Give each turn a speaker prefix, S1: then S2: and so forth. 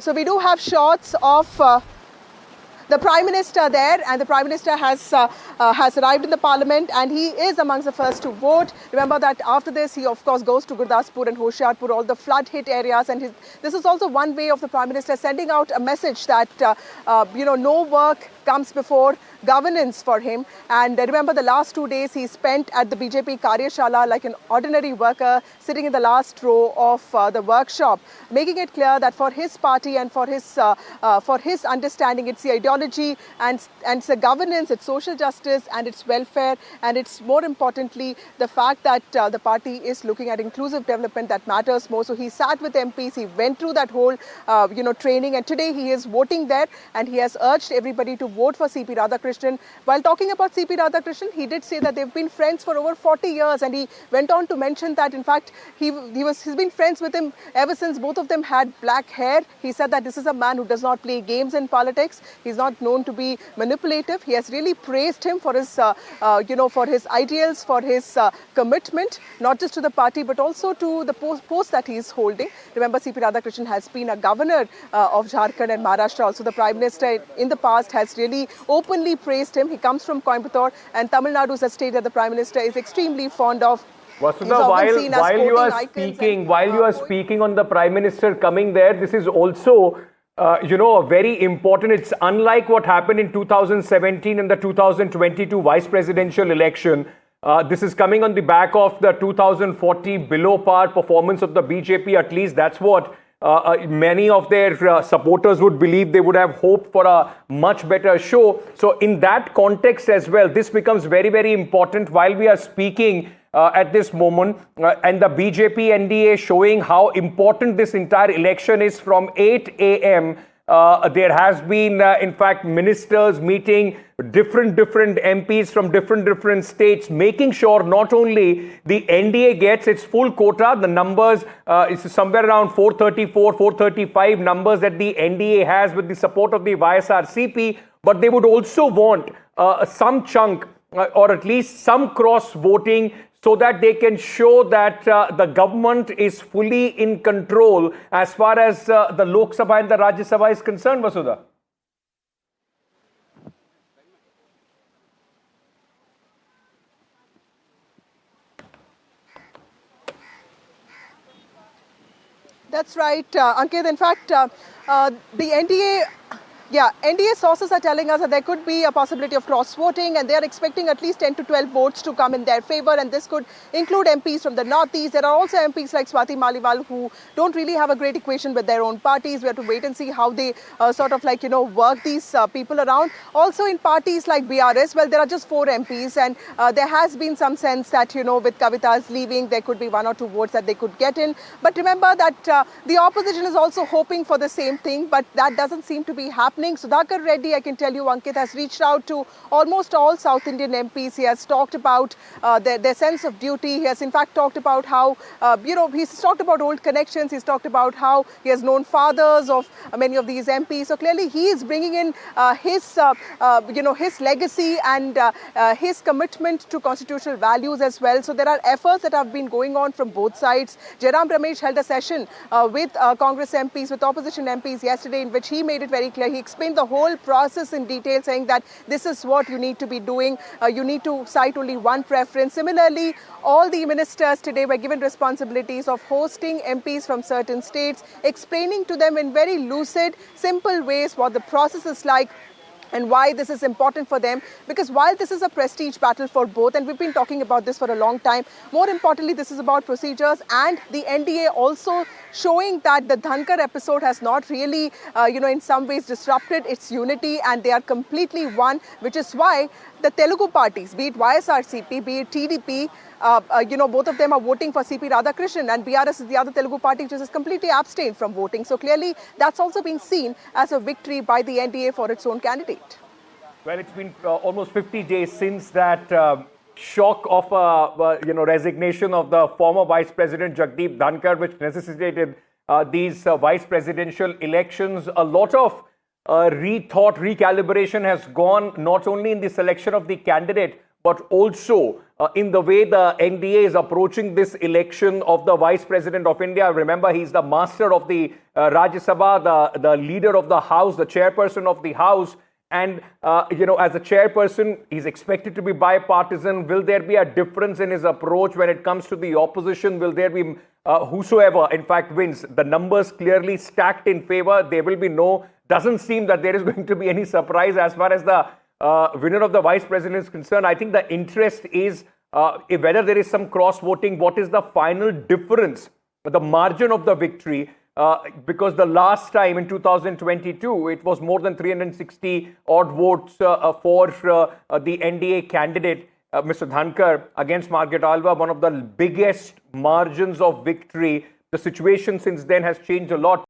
S1: So we do have shots of the Prime Minister there, and the Prime Minister has arrived in the Parliament, and he is amongst the first to vote. Remember that after this, he of course goes to Gurdaspur and Hoshiarpur, all the flood-hit areas, and this is also one way of the Prime Minister sending out a message that no work comes before governance for him. And remember, the last 2 days he spent at the BJP Karyashala like an ordinary worker, sitting in the last row of the workshop, making it clear that for his party and for his understanding, it's the ideology and it's the governance, it's social justice and it's welfare, and it's more importantly the fact that the party is looking at inclusive development that matters more. So he sat with MPs, he went through that whole training, and today he is voting there, and he has urged everybody to vote for CP Radhakrishnan. While talking about CP Radhakrishnan, he did say that they've been friends for over 40 years, and he went on to mention that in fact he's been friends with him ever since both of them had black hair. He said that this is a man who does not play games in politics. He's not known to be manipulative. He has really praised him for his for his ideals, for his commitment, not just to the party but also to the post that he is holding. Remember, CP Radhakrishnan has been a governor of Jharkhand and Maharashtra. Also, the Prime Minister in the past has really openly praised him. He comes from Coimbatore, and Tamil Nadu is a state that the Prime Minister is extremely fond of.
S2: Vasudha, while you are speaking on the Prime Minister coming there, this is also very important. It's unlike what happened in 2017 and the 2022 vice presidential election. This is coming on the back of the 2040 below par performance of the BJP. At least that's what many of their supporters would believe. They would have hoped for a much better show. So in that context as well, this becomes very, very important while we are speaking at this moment, and the BJP NDA showing how important this entire election is from 8 a.m. There has been, in fact, ministers meeting different MPs from different states, making sure not only the NDA gets its full quota, the numbers is somewhere around 434, 435 numbers that the NDA has with the support of the YSRCP, but they would also want some chunk or at least some cross voting, so that they can show that the government is fully in control as far as the Lok Sabha and the Rajya Sabha is concerned, Vasudha.
S1: That's right, Ankit. In fact, the NDA sources are telling us that there could be a possibility of cross-voting, and they are expecting at least 10 to 12 votes to come in their favor, and this could include MPs from the Northeast. There are also MPs like Swati Maliwal who don't really have a great equation with their own parties. We have to wait and see how they work these people around. Also in parties like BRS, well, there are just 4 MPs, and there has been some sense that, with Kavita's leaving, there could be 1 or 2 votes that they could get in. But remember that the opposition is also hoping for the same thing, but that doesn't seem to be happening. Sudhakar Reddy, I can tell you, Ankit, has reached out to almost all South Indian MPs. He has talked about their sense of duty. He has in fact talked about how, he's talked about old connections. He's talked about how he has known fathers of many of these MPs. So clearly he is bringing in his legacy and his commitment to constitutional values as well. So there are efforts that have been going on from both sides. Jairam Ramesh held a session with Congress MPs, with opposition MPs yesterday, in which he made it very clear. He explained the whole process in detail, saying that this is what you need to be doing. You need to cite only one preference. Similarly, all the ministers today were given responsibilities of hosting MPs from certain states, explaining to them in very lucid, simple ways what the process is like and why this is important for them. Because while this is a prestige battle for both, and we've been talking about this for a long time, more importantly, this is about procedures, and the NDA also showing that the Dhankar episode has not really, in some ways disrupted its unity, and they are completely one, which is why the Telugu parties, be it YSRCP, be it TDP, both of them are voting for CP Radhakrishnan, and BRS is the other Telugu party which is completely abstained from voting. So clearly that's also being seen as a victory by the NDA for its own candidate.
S2: Well, it's been almost 50 days since that shock of resignation of the former Vice President Jagdeep Dhankar, which necessitated these vice presidential elections. A lot of rethought, recalibration has gone not only in the selection of the candidate, but also in the way the NDA is approaching this election of the Vice President of India. Remember, he's the master of the Rajya Sabha, the leader of the House, the chairperson of the House. And, as a chairperson, he's expected to be bipartisan. Will there be a difference in his approach when it comes to the opposition? Will there be whosoever, in fact, wins? The numbers clearly stacked in favor. There will be doesn't seem that there is going to be any surprise as far as the winner of the vice president is concerned. I think the interest is whether there is some cross voting, what is the final difference, the margin of the victory. Because the last time in 2022, it was more than 360 odd votes for the NDA candidate, Mr. Dhankar, against Margaret Alva, one of the biggest margins of victory. The situation since then has changed a lot.